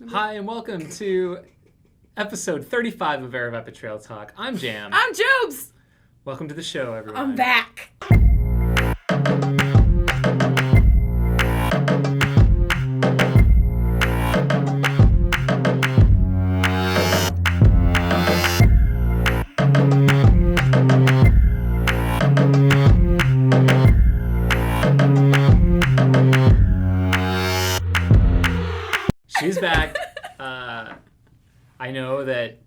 Hi, and welcome to episode 35 of Aravaipa Trail Talk. I'm Jam. I'm Jubes. Welcome to the show, everyone. I'm back. She's back. I know that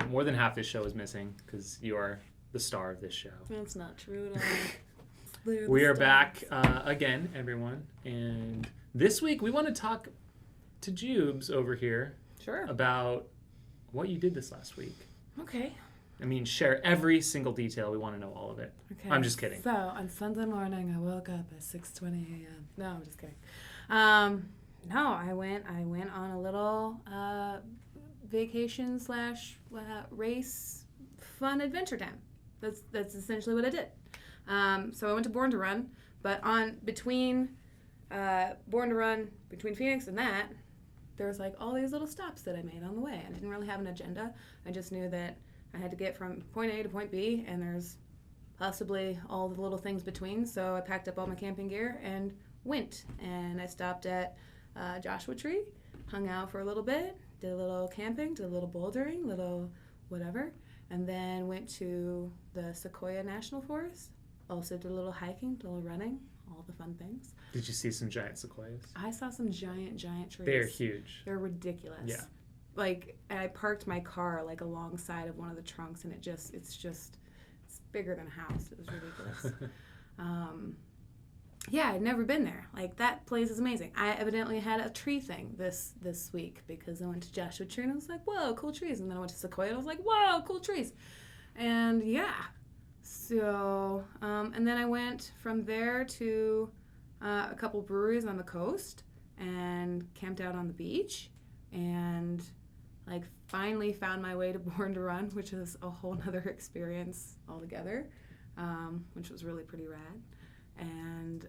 more than half this show is missing because you are the star of this show. That's not true at all. We are back again, everyone. And this week we want to talk to Jubes over here about what you did this last week. Okay. I mean, share every single detail. We want to know all of it. Okay. I'm just kidding. So, on Sunday morning, I woke up at 6:20 a.m. No, I'm just kidding. No, I went on a little vacation / race fun adventure time. That's essentially what I did. So I went to Born to Run, but between Born to Run, between Phoenix and that, there was like all these little stops that I made on the way. I didn't really have an agenda. I just knew that I had to get from point A to point B, and there's possibly all the little things between. So I packed up all my camping gear and went. And I stopped at Joshua Tree, hung out for a little bit, did a little camping, did a little bouldering, little whatever, and then went to the Sequoia National Forest. Also did a little hiking, a little running, all the fun things. Did you see some giant sequoias? I saw some giant trees. They're huge. They're ridiculous. Yeah. Like, and I parked my car like alongside of one of the trunks, and it's bigger than a house. It was ridiculous. Yeah, I'd never been there. Like, that place is amazing. I evidently had a tree thing this week because I went to Joshua Tree and I was like, whoa, cool trees. And then I went to Sequoia and I was like, whoa, cool trees. And yeah. So, and then I went from there to a couple breweries on the coast and camped out on the beach and like finally found my way to Born to Run, which is a whole nother experience altogether, which was really pretty rad. And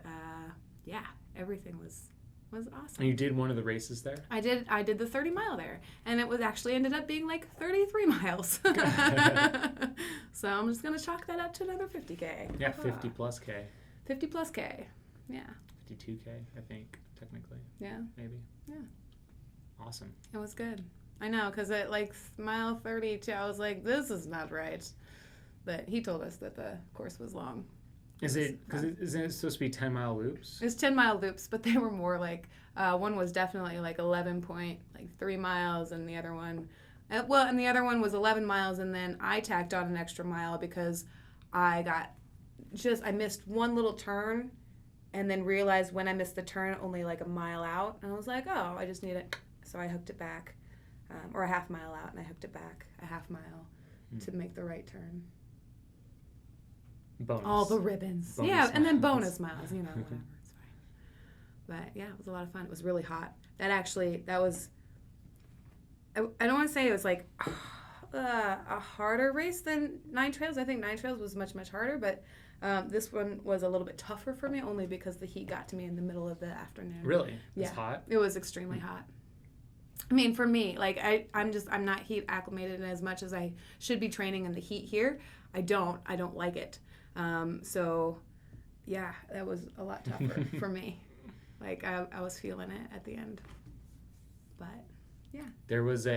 yeah, everything was awesome. And you did one of the races there? I did the 30 mile there, and it was actually ended up being like 33 miles. So I'm just gonna chalk that up to another 50K. Yeah, 50 plus K. 50 plus K. Yeah. 52K, I think, technically. Yeah. Maybe. Yeah. Awesome. It was good. I know, because at like mile 32, I was like, this is not right. But he told us that the course was long. Isn't it supposed to be 10-mile loops? It's 10-mile loops, but they were more like, one was definitely like 11.3 miles, and the other one, and the other one was 11 miles, and then I tacked on an extra mile because I missed one little turn, and then realized when I missed the turn only like a mile out, and I was like, oh, I just need it. So I hooked it back, or a half mile out, and I hooked it back a half mile to make the right turn. Bonus. All the ribbons. Bonus yeah, miles. And then bonus miles, whatever, it's fine. But yeah, it was a lot of fun. It was really hot. That was, I don't want to say it was like a harder race than Nine Trails. I think Nine Trails was much, much harder, but this one was a little bit tougher for me only because the heat got to me in the middle of the afternoon. Really? Yeah. It's hot? It was extremely hot. I mean, for me, like I'm not heat acclimated as much as I should be training in the heat here. I don't like it. So, yeah, that was a lot tougher for me. Like, I was feeling it at the end. But, yeah. There was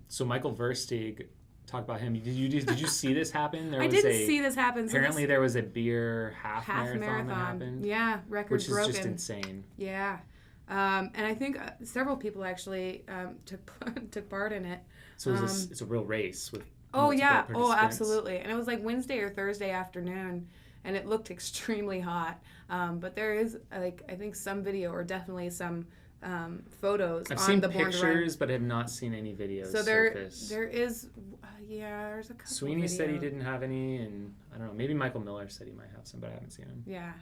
so Michael Versteeg, talk about him. Did you see this happen? I didn't see this happen. Apparently there was a beer half marathon that happened. Yeah, record broken. Which is just insane. Yeah. And I think several people actually took part in it. So it's a real race with Oh, yeah. Oh, participants. absolutely. And it was like Wednesday or Thursday afternoon, and it looked extremely hot. But there is, like, I think some video or definitely some photos I've on seen the Born to Run. pictures, but have not seen any videos So surface. there is, there's a couple Sweeney videos. said he didn't have any, and I don't know, maybe Michael Miller said he might have some, but I haven't seen him. Yeah,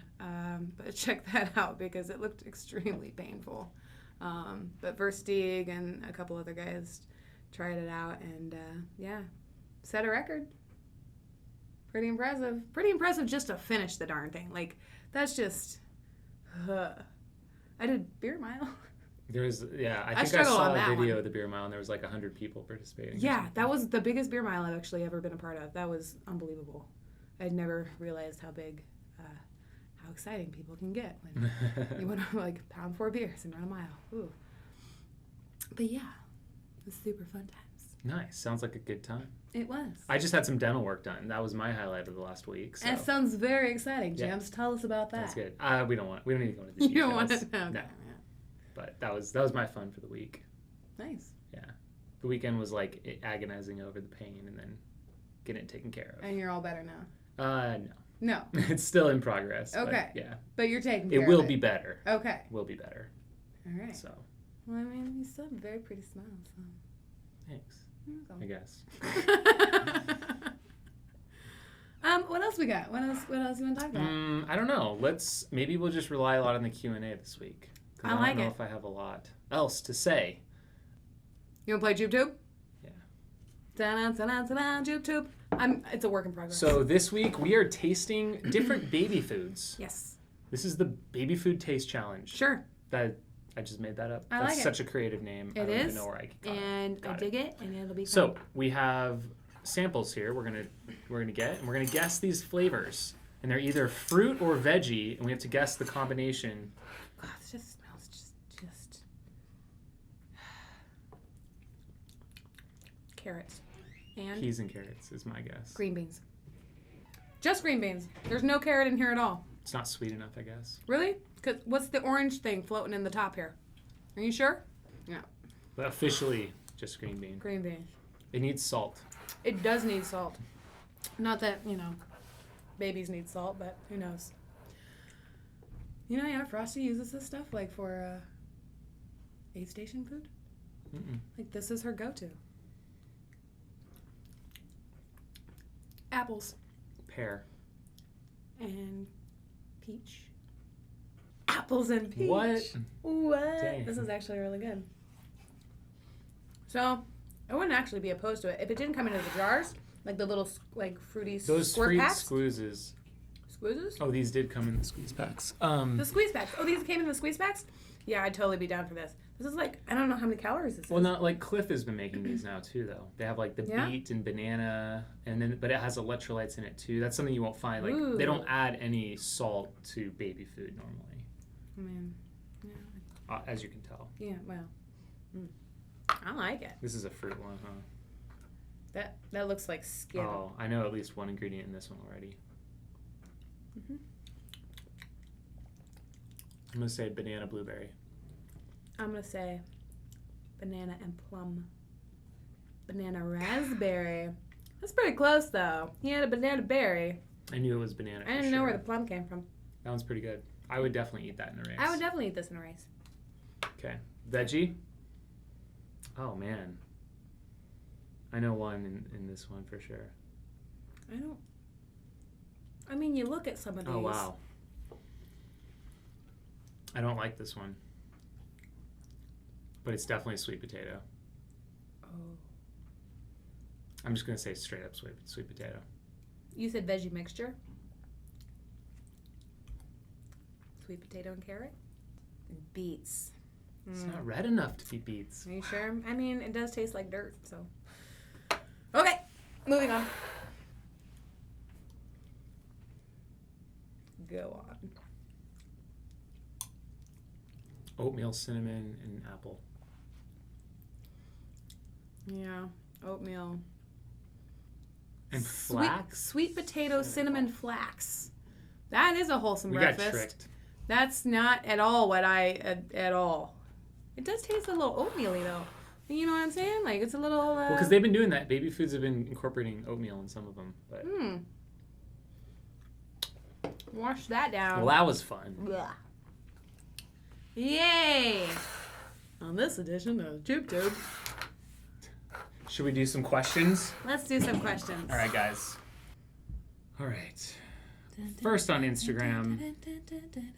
but check that out because it looked extremely painful. But Versteeg and a couple other guys tried it out, and yeah, set a record. Pretty impressive. Pretty impressive just to finish the darn thing. Like, that's just... I did beer mile. I think I saw a video of the beer mile and there was like 100 people participating. Yeah, that was the biggest beer mile I've actually ever been a part of. That was unbelievable. I'd never realized how exciting people can get when you want to like pound 4 beers and run a mile. Ooh. But yeah, it was super fun times. Nice. Sounds like a good time. It was. I just had some dental work done. That was my highlight of the last week. So. That sounds very exciting, James. Yeah. Tell us about that. That's good. We don't need to go into the details. You don't want to know. No. But that was my fun for the week. Nice. Yeah. The weekend was like agonizing over the pain and then getting it taken care of. And you're all better now? No. No. It's still in progress. Okay. But yeah. But you're taking care of it. It will be better. Okay. Will be better. All right. So. Well, I mean, you still have a very pretty smile, so. Thanks. I guess. What else we got? What else you want to talk about? I don't know. Maybe we'll just rely a lot on the Q&A this week. I don't know if I have a lot else to say. You want to play JubeTube? Yeah. JubeTube. It's a work in progress. So this week we are tasting different baby foods. Yes. This is the Baby Food Taste Challenge. Sure. I just made that up. That's such a creative name. It I don't is. even know where I got and got I dig it, and it'll be fun. So we have samples here. We're gonna get, and we're gonna guess these flavors, and they're either fruit or veggie, and we have to guess the combination. God, it just smells just carrots and peas and carrots is my guess. Green beans. Just green beans. There's no carrot in here at all. It's not sweet enough, I guess. Really? Cause what's the orange thing floating in the top here? Are you sure? No. But officially, just green bean. Green beans. It needs salt. It does need salt. Not that, babies need salt, but who knows? Frosty uses this stuff like for aid station food. Mm-mm. Like this is her go-to. Apples. Pear. And peach. Apples and peach. What? Dang. This is actually really good. So, I wouldn't actually be opposed to it. If it didn't come in the jars, like the little, fruity squirt packs. Squeezes. Squeezes? Oh, these did come in the squeeze packs. The squeeze packs. Oh, these came in the squeeze packs? Yeah, I'd totally be down for this. This is I don't know how many calories this is. Well, not like Cliff has been making these now too, though. They have the beet and banana, but it has electrolytes in it too. That's something you won't find. Ooh. They don't add any salt to baby food normally. I mean, yeah. As you can tell. Yeah, well. I like it. This is a fruit one, huh? That looks like Skittle. Oh, I know at least one ingredient in this one already. Mm-hmm. I'm going to say banana blueberry. I'm going to say banana and plum. Banana raspberry. That's pretty close, though. He had a banana berry. I knew it was banana. I didn't know where the plum came from. That one's pretty good. I would definitely eat that in a race. I would definitely eat this in a race. Okay. Veggie? Oh, man. I know one in this one for sure. I mean, you look at some of these. Oh, wow. I don't like this one. But it's definitely sweet potato. Oh. I'm just going to say straight up sweet potato. You said veggie mixture? Sweet potato and carrot? And beets. It's not red enough to be beets. Are you sure? I mean, it does taste like dirt, so. Okay, moving on. Go on. Oatmeal, cinnamon, and apple. Yeah, oatmeal. And flax? Sweet potato, cinnamon flax. That is a wholesome breakfast. We got tricked. That's not at all what at all. It does taste a little oatmeal-y, though. You know what I'm saying? It's a little... Well, because they've been doing that. Baby foods have been incorporating oatmeal in some of them. But... Wash that down. Well, that was fun. Blah. Yay! On this edition of JubeTube. Should we do some questions? Let's do some questions. All right, guys. All right. First on Instagram,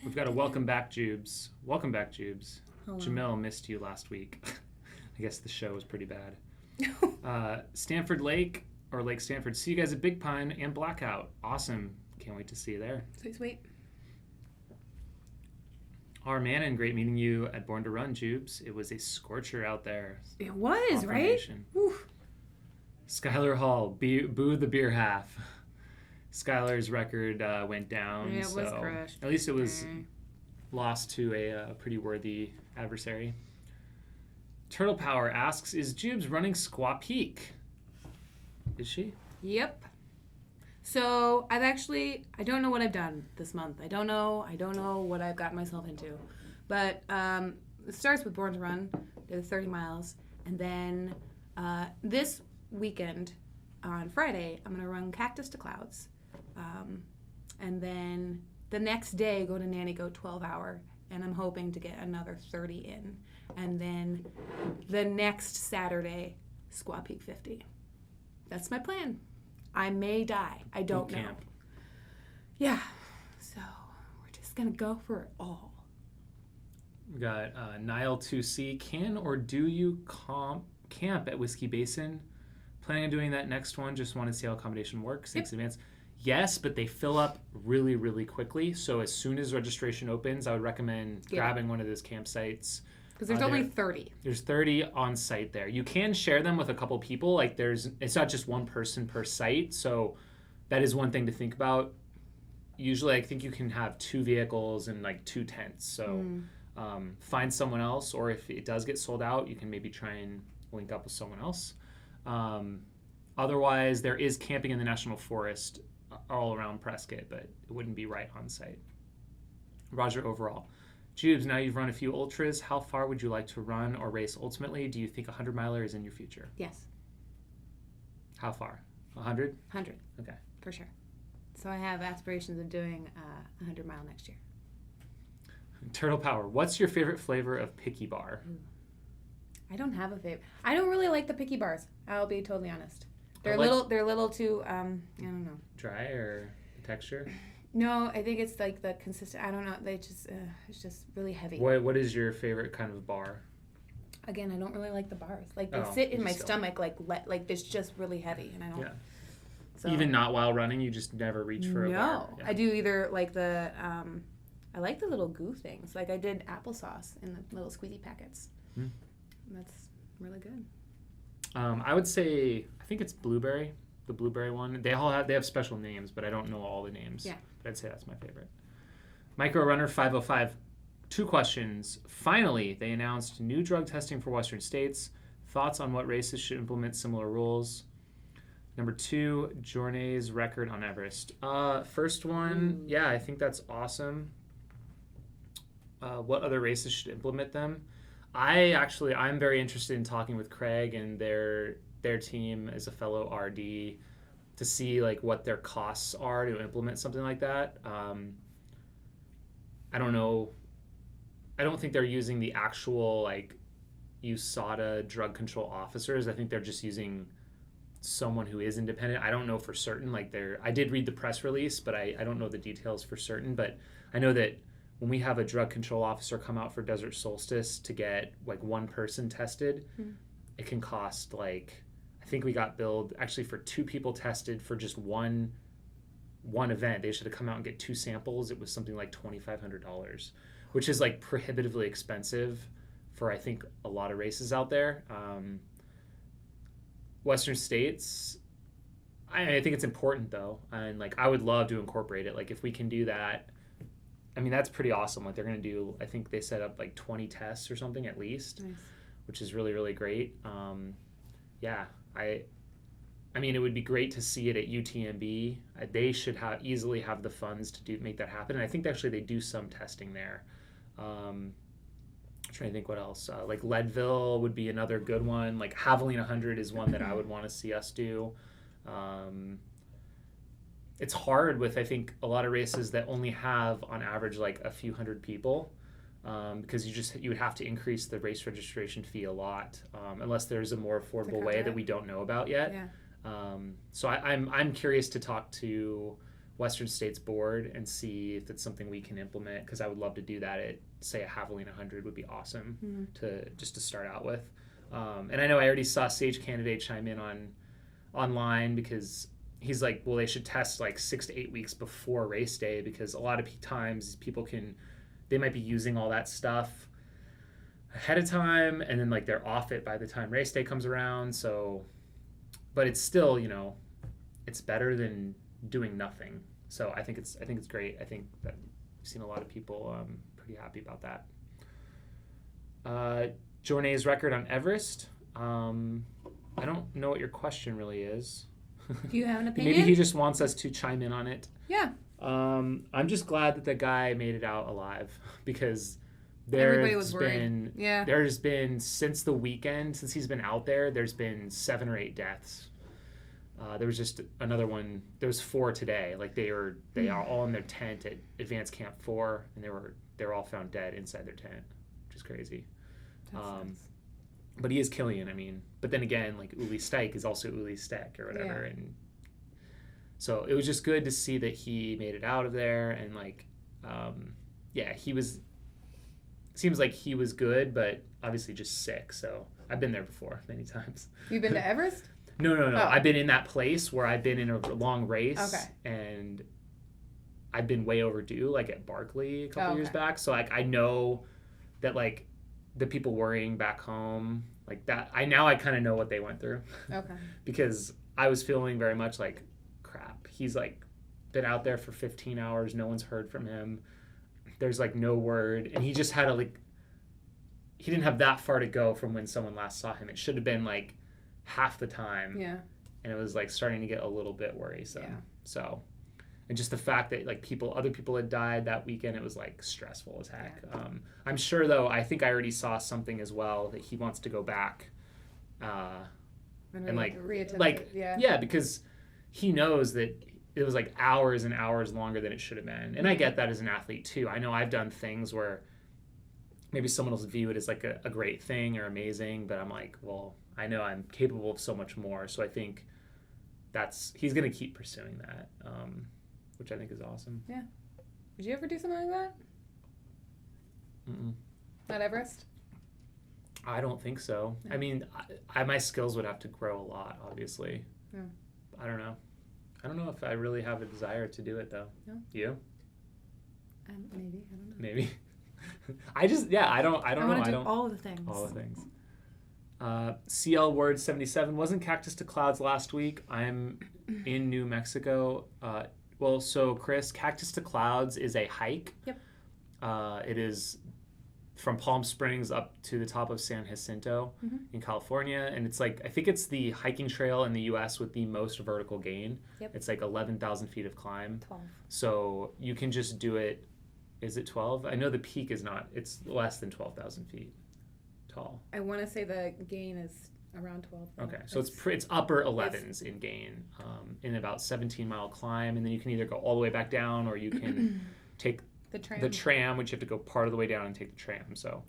we've got a welcome back, Jubes. Welcome back, Jubes. Hello. Jamel missed you last week. I guess the show was pretty bad. Stanford Lake, or Lake Stanford. See you guys at Big Pine and Blackout. Awesome. Can't wait to see you there. Sweet, sweet. Our man, great meeting you at Born to Run, Jubes. It was a scorcher out there. It was, right? Skylar Hall, boo the beer half. Skylar's record went down. Yeah, it was crushed. At least it was lost to a pretty worthy adversary. Turtle Power asks, is Jubes running Squaw Peak? Is she? Yep. So I don't know what I've done this month. I don't know what I've gotten myself into. But it starts with Born to Run, did 30 miles. And then this weekend on Friday, I'm going to run Cactus to Clouds. And then the next day, go to Nanny Goat 12-hour. And I'm hoping to get another 30 in. And then the next Saturday, Squaw Peak 50. That's my plan. I may die. I don't know. Camp. Yeah. So we're just going to go for it all. We got Nile 2C. Can or do you camp at Whiskey Basin? Planning on doing that next one. Just want to see how accommodation works. Thanks in advance. Yes, but they fill up really, really quickly. So as soon as registration opens, I would recommend grabbing one of those campsites. Because there's only 30. There's 30 on site there. You can share them with a couple people. Like it's not just one person per site. So that is one thing to think about. Usually I think you can have 2 vehicles and like 2 tents. So find someone else, or if it does get sold out, you can maybe try and link up with someone else. Otherwise, there is camping in the National Forest all around Prescott, but it wouldn't be right on site. Roger overall. Jubes, now you've run a few ultras. How far would you like to run or race ultimately? Do you think 100-miler is in your future? Yes. How far? 100? 100. Okay. For sure. So I have aspirations of doing 100-mile next year. Turtle Power, what's your favorite flavor of Picky Bar? Ooh. I don't have a favorite. I don't really like the Picky Bars. I'll be totally honest. They're a little too, I don't know. Dry or the texture? No, I think it's like the consistent. I don't know. They just it's just really heavy. What is your favorite kind of bar? Again, I don't really like the bars. Like they sit in my stomach like it's just really heavy, and I don't. Yeah. So, even not while running, you just never reach for a bar. No, yeah. I do either like the I like the little goo things. Like I did applesauce in the little squeezy packets. That's really good. I would say I think it's blueberry, the blueberry one. They have special names, but I don't know all the names. Yeah. I'd say that's my favorite. Micro Runner 505. 2 questions. Finally, they announced new drug testing for Western states. Thoughts on what races should implement similar rules? Number 2, Journey's record on Everest. First one, yeah, I think that's awesome. What other races should implement them? I'm very interested in talking with Craig and their team as a fellow RD to see like what their costs are to implement something like that. I don't know. I don't think they're using the actual like USADA drug control officers. I think they're just using someone who is independent. I don't know for certain. I did read the press release, but I don't know the details for certain. But I know that when we have a drug control officer come out for Desert Solstice to get like one person tested, it can cost like, I think we got billed actually for 2 people tested for just one event. They should have come out and get 2 samples. It was something like $2,500, which is like prohibitively expensive for I think a lot of races out there. Western states, I think it's important though, and like I would love to incorporate it. Like if we can do that, I mean that's pretty awesome. Like they're gonna do, I think they set up like 20 tests or something at least, nice. Which is really really great. I mean, it would be great to see it at UTMB. They should easily have the funds to make that happen. And I think actually they do some testing there. I'm trying to think what else. Like Leadville would be another good one. Like Javelin 100 is one that I would want to see us do. It's hard with, I think, a lot of races that only have, on average, like a few hundred people. Because you would have to increase the race registration fee a lot, unless there's a more affordable way that we don't know about yet. Yeah. So I'm curious to talk to Western States Board and see if it's something we can implement, because I would love to do that at, say, a Javelin 100 would be awesome to start out with. And I know I already saw Sage Candidate chime in online because he's like, well, they should test like 6 to 8 weeks before race day, because a lot of times people can they might be using all that stuff ahead of time, and then like they're off it by the time race day comes around. So, but it's still, it's better than doing nothing. So I think it's great. I think that we've seen a lot of people pretty happy about that. Journey's record on Everest. I don't know what your question really is. Do you have an opinion? Maybe he just wants us to chime in on it. Yeah. I'm just glad that the guy made it out alive, because Everybody was worried. there's been, since the weekend, since he's been out there, there's been 7 or 8 deaths. There was just another one. There was 4 today. Like they are all in their tent at Advanced Camp 4, and they were all found dead inside their tent, which is crazy. But he is Killian, I mean. But then again, like Uli Stijk is also Uli Stijk or whatever, and so it was just good to see that he made it out of there, and like, he was. Seems like he was good, but obviously just sick. So I've been there before many times. You've been to Everest? No. Oh. I've been in that place where I've been in a long race, okay, and I've been way overdue, like at Barkley a couple years back. So like I know that like the people worrying back home, like that, I kind of know what they went through. Okay. Because I was feeling very much like crap. He's like been out there for 15 hours. No one's heard from him. There's like no word. And he just had he didn't have that far to go from when someone last saw him. It should have been like half the time. Yeah. And it was like starting to get a little bit worrisome. Yeah. So, and just the fact that like other people had died that weekend, it was like stressful as heck. Yeah. I'm sure though, I think I already saw something as well that he wants to go back and like reattempt it. Yeah, because he knows that it was like hours and hours longer than it should have been. And I get that as an athlete too. I know I've done things where maybe someone else view it as like a great thing or amazing, but I'm like, well, I know I'm capable of so much more. So I think he's going to keep pursuing that, which I think is awesome. Yeah. Would you ever do something like that? Mm-mm. At Everest? I don't think so. No. I mean, my skills would have to grow a lot, obviously. Yeah. I don't know. I don't know if I really have a desire to do it, though. No? You? Maybe. I don't know. Maybe. I don't know. I want to do all the things. All the things. CL Word 77 wasn't Cactus to Clouds last week. I'm in New Mexico. So Chris, Cactus to Clouds is a hike. Yep. It is from Palm Springs up to the top of San Jacinto in California, and it's like, I think it's the hiking trail in the U.S. with the most vertical gain. Yep. It's like 11,000 feet of climb. 12. So you can just do it. Is it 12? I know the peak is not. It's less than 12,000 feet tall. I want to say the gain is around 12. Okay, so it's upper 11s in gain, in about 17-mile climb, and then you can either go all the way back down, or you can take the tram, which you have to go part of the way down and take the tram. So,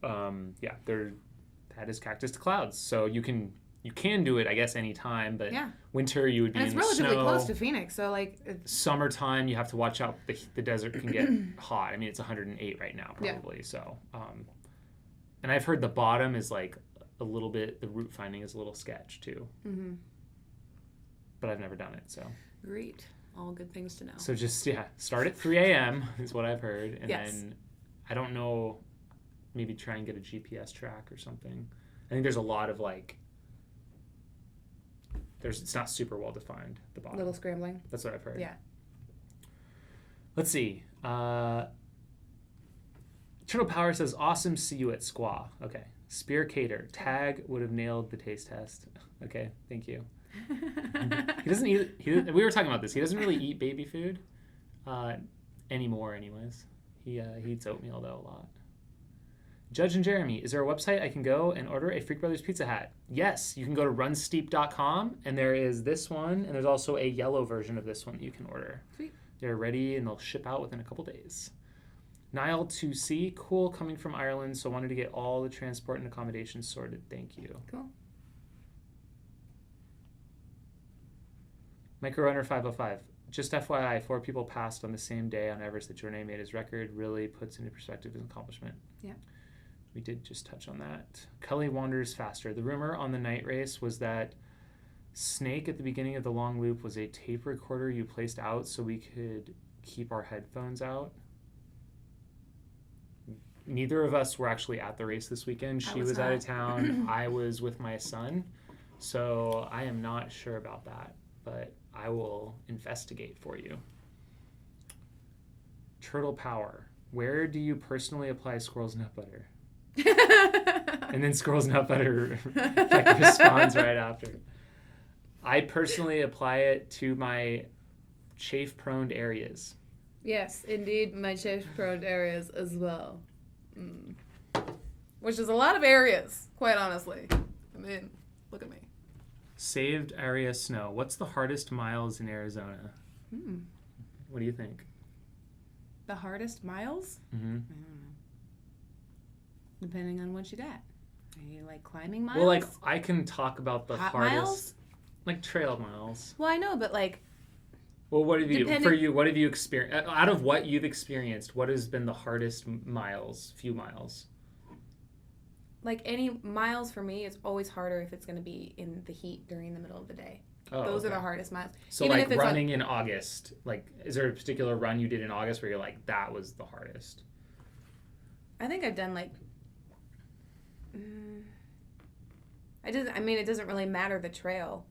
that is Cactus to Clouds. So you can do it, I guess, anytime, but winter you would be in the snow. It's relatively close to Phoenix, so like summertime you have to watch out. The desert can get hot. I mean, it's 108 right now probably. Yeah. So, and I've heard the bottom is like a little bit. The route finding is a little sketch too. Mm-hmm. But I've never done it, so. Great. All good things to know. So just, start at 3 a.m. is what I've heard. And then, I don't know, maybe try and get a GPS track or something. I think there's a lot of it's not super well defined, the bottom. A little scrambling. That's what I've heard. Yeah. Let's see. Turtle Power says, awesome, see you at Squaw. Okay. Spear Cater. Tag would have nailed the taste test. Okay, thank you. He doesn't eat. We were talking about this. He doesn't really eat baby food anymore. Anyways, he eats oatmeal though a lot. Judge and Jeremy, is there a website I can go and order a Freak Brothers pizza hat? Yes, you can go to runsteep.com, and there is this one, and there's also a yellow version of this one that you can order. Sweet. They're ready and they'll ship out within a couple days. Nile 2C, cool, coming from Ireland, so wanted to get all the transport and accommodation sorted. Thank you. Cool. Microrunner 505. Just FYI, 4 people passed on the same day on Everest that Journey made his record. Really puts into perspective his accomplishment. Yeah. We did just touch on that. Cully wanders faster. The rumor on the night race was that Snake at the beginning of the long loop was a tape recorder you placed out so we could keep our headphones out. neither of us were actually at the race this weekend. She was out of town. I was with my son. So I am not sure about that, but I will investigate for you. Turtle Power. Where do you personally apply Squirrel's Nut Butter? And then Squirrel's Nut Butter like, responds right after. I personally apply it to my chafe-prone areas. Yes, indeed, my chafe-prone areas as well. Which is a lot of areas, quite honestly. I mean, look at me. Saved area snow. What's the hardest miles in Arizona? What do you think? The hardest miles? Mm-hmm. I don't know. Depending on what you got. Are you like climbing miles? Well, like I can talk about the hot hardest, miles? like trail miles. Well, I know, but like. Well, what have you for you? What have you experienced out of what you've experienced? What has been the hardest miles? Few miles. Like any miles for me, it's always harder if it's going to be in the heat during the middle of the day. Oh, Those okay. are the hardest miles. So even like if it's running in August, like is there a particular run you did in August where you're like that was the hardest? I think I've done like. It doesn't really matter the trail.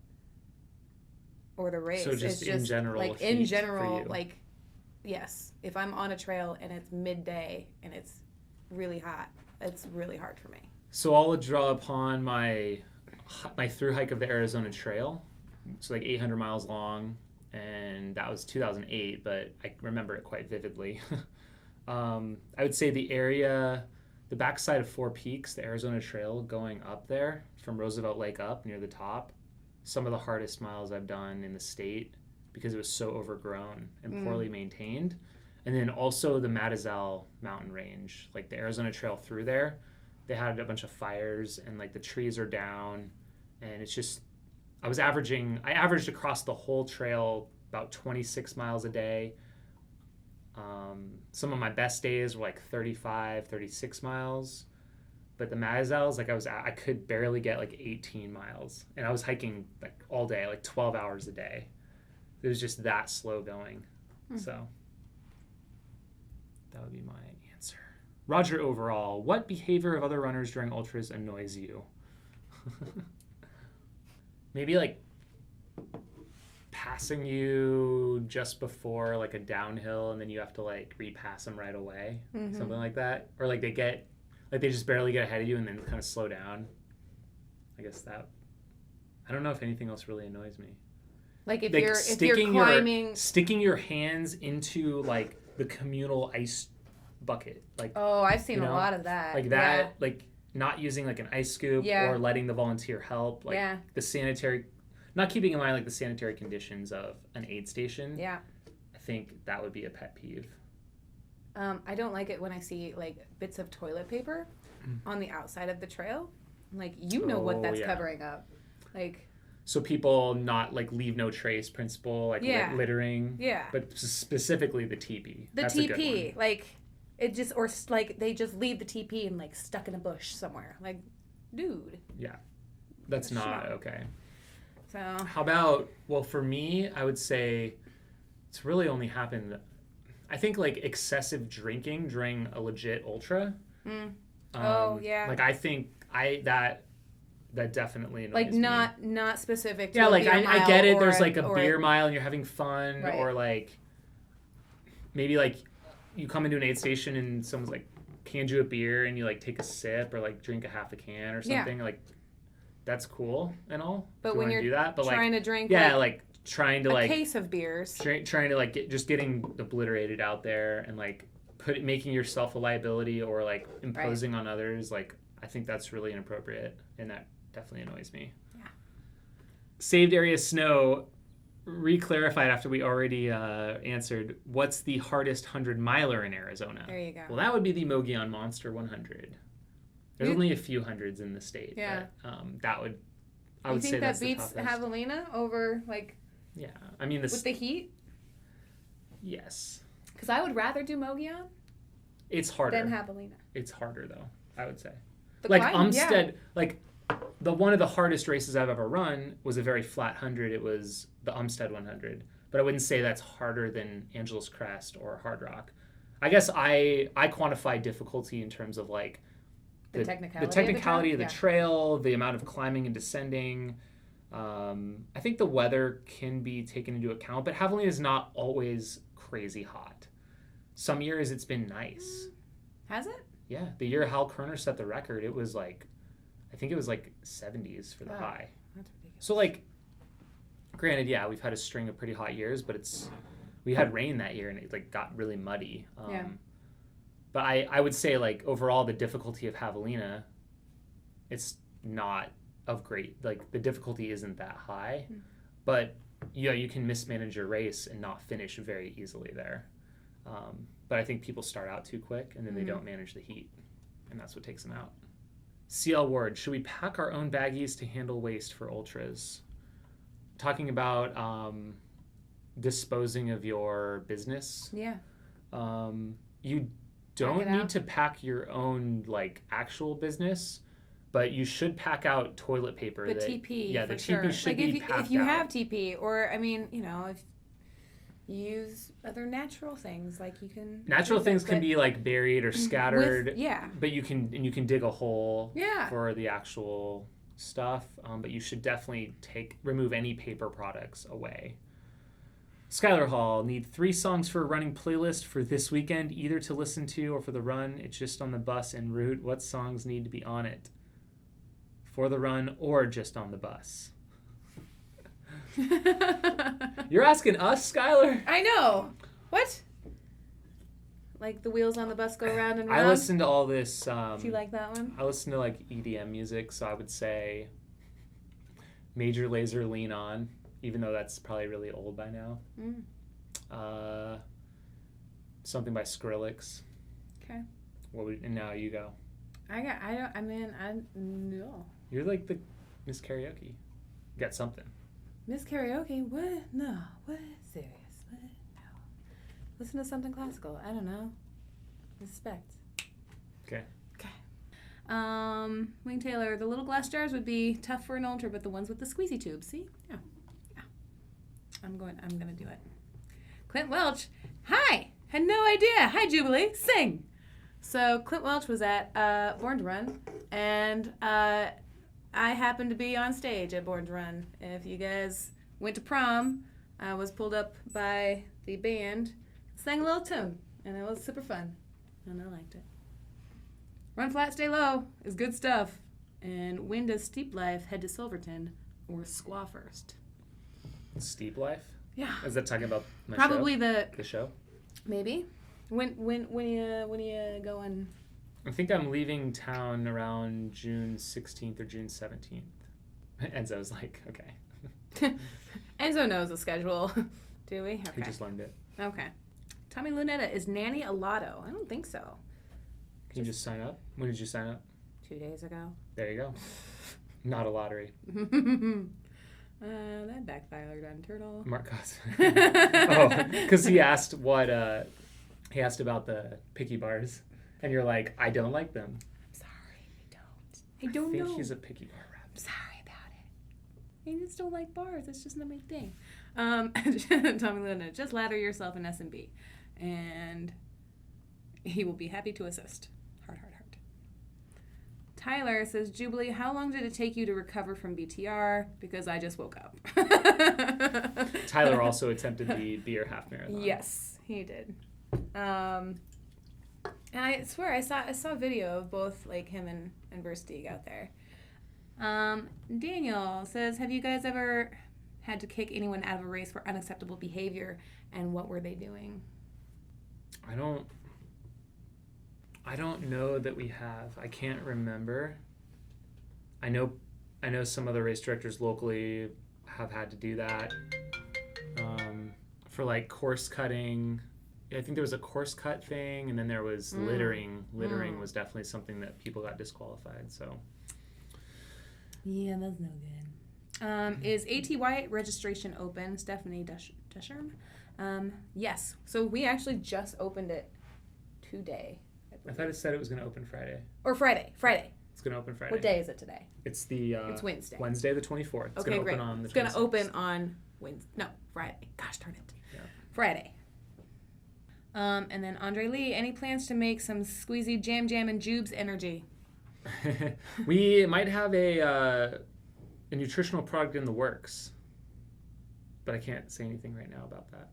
Or the race. So just it's in general, like heat in general, for you. like yes. If I'm on a trail and it's midday and it's really hot, it's really hard for me. So I'll draw upon my through hike of the Arizona Trail. It's like 800 miles long, and that was 2008, but I remember it quite vividly. I would say the backside of Four Peaks, the Arizona Trail going up there from Roosevelt Lake up near the top, some of the hardest miles I've done in the state because it was so overgrown and poorly maintained. And then also the Matazal mountain range, like the Arizona Trail through there, they had a bunch of fires and like the trees are down, and it's just I averaged across the whole trail about 26 miles a day. Some of my best days were like 35, 36 miles. But the Matazals, like I could barely get like 18 miles. And I was hiking like all day, like 12 hours a day. It was just that slow going. So that would be my answer. Roger, overall, what behavior of other runners during ultras annoys you? Maybe like passing you just before like a downhill and then you have to like repass them right away. Something like that. Or like they just barely get ahead of you and then kind of slow down. I don't know if anything else really annoys me. Like if you're climbing, sticking your hands into like the communal ice bucket, like I've seen a lot of that. Like that, like not using like an ice scoop or letting the volunteer help, like not keeping in mind like the sanitary conditions of an aid station. Yeah, I think that would be a pet peeve. I don't like it when I see like bits of toilet paper on the outside of the trail. Like what that's covering up, like. So people not like leave no trace principle, like littering. Yeah. But specifically the teepee. The That's TP, a good one. like it just or like they just leave the TP and like stuck in a bush somewhere. Like, dude. Yeah. That's not okay. So. How about, well, for me, I would say it's really only happened, I think like excessive drinking during a legit ultra. Like I think that definitely annoys like me. not specific to like I get it, there's like a beer mile and you're having fun, right. Or like maybe like you come into an aid station and someone's like canned you a beer and you like take a sip or like drink a half a can or something. Like that's cool and all, but when you're do that, but trying like, to drink like trying to like a case of beers, trying to like getting obliterated out there and like making yourself a liability or like imposing on others, like I think that's really inappropriate and that definitely annoys me. Yeah. Saved area snow, re-clarified after we already answered. What's the hardest 100-miler in Arizona? There you go. Well, that would be the Mogollon Monster 100. There's only a few hundreds in the state. Yeah. But, I would say that's the toughest. You think that beats Javelina over like? Yeah, I mean with the heat. Yes. Because I would rather do Mogollon. It's harder than Javelina. It's harder though, I would say. The like climb, Umstead, like one of the hardest races I've ever run was a very flat 100. It was the Umstead 100, but I wouldn't say that's harder than Angeles Crest or Hard Rock. I guess I quantify difficulty in terms of like The technicality, the technicality of the yeah. trail, the amount of climbing and descending. I think the weather can be taken into account, but Javelina is not always crazy hot. Some years it's been nice. Has it? Yeah, the year Hal Kerner set the record, it was like, I think it was like 70s for the high. That's ridiculous. So like, granted, yeah, we've had a string of pretty hot years, but we had rain that year and it like got really muddy. Yeah. But I would say like overall the difficulty of Javelina, it's not of great, like the difficulty isn't that high, but yeah, you can mismanage your race and not finish very easily there. But I think people start out too quick and then they don't manage the heat, and that's what takes them out. CL Ward, should we pack our own baggies to handle waste for ultras? Talking about disposing of your business. Yeah. You don't need to pack your own like actual business, but you should pack out toilet paper. The TP. Yeah, the for TP sure. should like be if you out. have TP, or I mean, you know, if you use other natural things, like you can. Natural things can be like buried or scattered. Yeah. But you can dig a hole. Yeah. For the actual stuff. But you should definitely remove any paper products away. Skylar Hall, need 3 songs for a running playlist for this weekend, either to listen to or for the run. It's just on the bus en route. What songs need to be on it? For the run or just on the bus? You're asking us, Skylar? I know. What? Like the wheels on the bus go round and round? I listen to all this. Do you like that one? I listen to like EDM music, so I would say Major Lazer, Lean On, even though that's probably really old by now. Something by Skrillex. Okay. And now you go. No. You're like the Miss Karaoke. You got something. Miss Karaoke? What? No. What? Serious? What? No. Listen to something classical. I don't know. Respect. Okay. Wing Taylor, the little glass jars would be tough for an ultra, but the ones with the squeezy tubes, see? Yeah. I'm gonna do it. Clint Welch, hi! Had no idea. Hi, Jubilee. Sing! So Clint Welch was at Born to Run, and I happened to be on stage at Born to Run. If you guys went to prom, I was pulled up by the band, sang a little tune, and it was super fun, and I liked it. Run flat, stay low is good stuff. And when does Steep Life head to Silverton or Squaw first? Steep Life? Yeah. Is that talking about my Probably show? The show? Maybe. When you going? I think I'm leaving town around June 16th or June 17th. Enzo's like, okay. Enzo knows the schedule. Do we? Okay. We just learned it. Okay. Tommy Lunetta, is Nanny a lotto? I don't think so. Can you just sign up? When did you sign up? 2 days ago. There you go. Not a lottery. That backfired on Turtle. Mark Oh, because he asked he asked about the picky bars, and you're like, I don't like them. I'm sorry, I don't I know. think he's a picky bar rep. I'm sorry about it. I just don't like bars. It's just not my thing. Tommy Luna, just lather yourself in S&B, and he will be happy to assist. Heart. Tyler says, Jubilee, how long did it take you to recover from BTR? Because I just woke up. Tyler also attempted the beer half marathon. Yes, he did. And I swear I saw a video of both like him and Versteeg out there. Daniel says, have you guys ever had to kick anyone out of a race for unacceptable behavior, and what were they doing? I don't know that we have. I can't remember. I know some other race directors locally have had to do that. For like course cutting, I think there was a course cut thing, and then there was littering. Littering was definitely something that people got disqualified. So yeah, that's no good. Is ATY registration open? Stephanie Dusherm? Yes. So we actually just opened it today. I thought it said it was going to open Friday. Or Friday. It's going to open Friday. What day is it today? It's it's Wednesday. Wednesday the 24th. It's okay, going to great. open on the 26th. It's going to open on Wednesday. No, Friday. Gosh darn it. Yeah. Friday. And then Andre Lee, any plans to make some squeezy jam and Jubes energy? We might have a nutritional product in the works, but I can't say anything right now about that.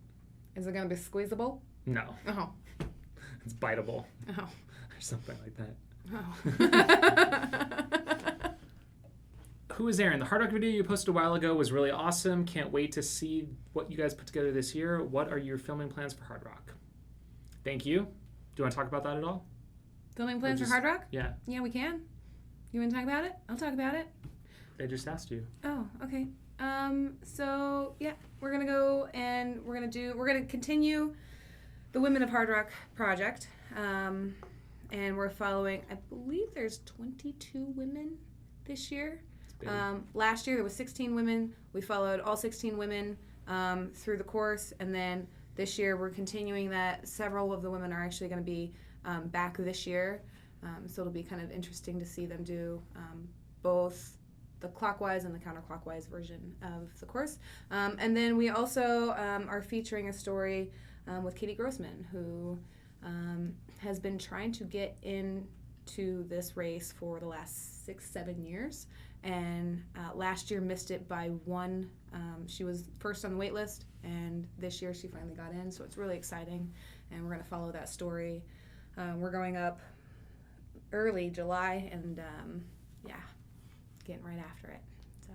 Is it going to be squeezable? No. Oh. It's biteable. Oh. Or something like that. Oh. Who is Aaron? The Hard Rock video you posted a while ago was really awesome. Can't wait to see what you guys put together this year. What are your filming plans for Hard Rock? Thank you. Do you want to talk about that at all? Filming plans for Hard Rock? Yeah. Yeah, we can. You want to talk about it? I'll talk about it. I just asked you. Oh, okay. So yeah, we're gonna go and we're gonna continue the Women of Hard Rock project. And we're following, I believe there's 22 women this year. Last year there was 16 women. We followed all 16 women through the course, and then this year we're continuing that. Several of the women are actually going to be back this year, so it'll be kind of interesting to see them do both the clockwise and the counterclockwise version of the course. And then we also are featuring a story with Katie Grossman, who has been trying to get into this race for the last 6-7 years. And last year missed it by one. She was first on the wait list, and this year she finally got in, so it's really exciting, and we're going to follow that story. We're going up early July, and yeah, getting right after it. So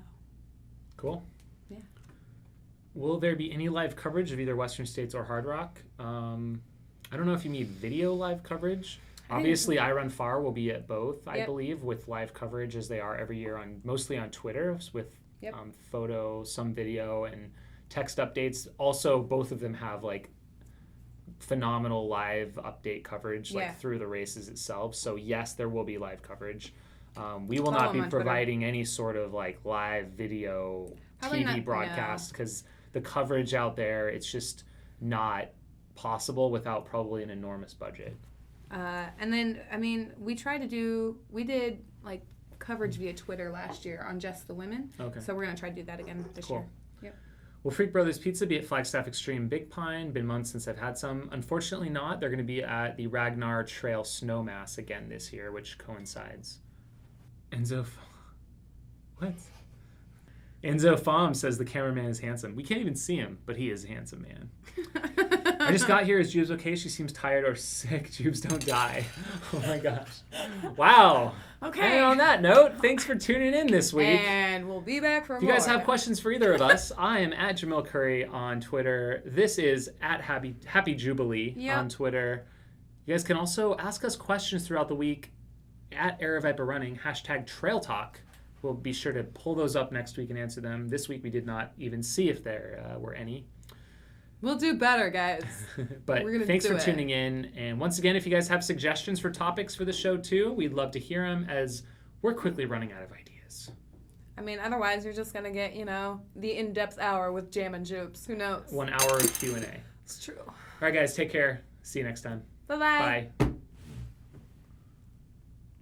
cool. Yeah. Will there be any live coverage of either Western States or Hard Rock? I don't know if you need video live coverage. Obviously, I Run Far will be at both, I believe, with live coverage as they are every year, mostly on Twitter, with photo, some video, and text updates. Also, both of them have like phenomenal live update coverage through the races itself. So yes, there will be live coverage. We will not be providing any sort of like live video TV broadcast because the coverage out there, it's just not possible without probably an enormous budget. And then, I mean, we did like coverage via Twitter last year on just the women. Okay. So we're going to try to do that again this year. Yep. Will Freak Brothers Pizza be at Flagstaff Extreme Big Pine? Been months since I've had some. Unfortunately not. They're going to be at the Ragnar Trail Snowmass again this year, which coincides. What? Enzo Fom says the cameraman is handsome. We can't even see him, but he is a handsome man. I just got here. Is Jubes okay? She seems tired or sick. Jubes, don't die. Oh my gosh. Wow. Okay. And on that note, thanks for tuning in this week. And we'll be back for more. If you guys have questions for either of us, I am at Jamil Curry on Twitter. This is at Happy Jubilee on Twitter. You guys can also ask us questions throughout the week at Aravaipa Running, #Trail Talk. We'll be sure to pull those up next week and answer them. This week we did not even see if there were any. We'll do better, guys. But thanks for tuning in. And once again, if you guys have suggestions for topics for the show too, we'd love to hear them as we're quickly running out of ideas. I mean, otherwise you're just going to get, the in-depth hour with Jam and Jubes. Who knows? 1 hour of Q&A. It's true. All right, guys, take care. See you next time. Bye-bye. Bye.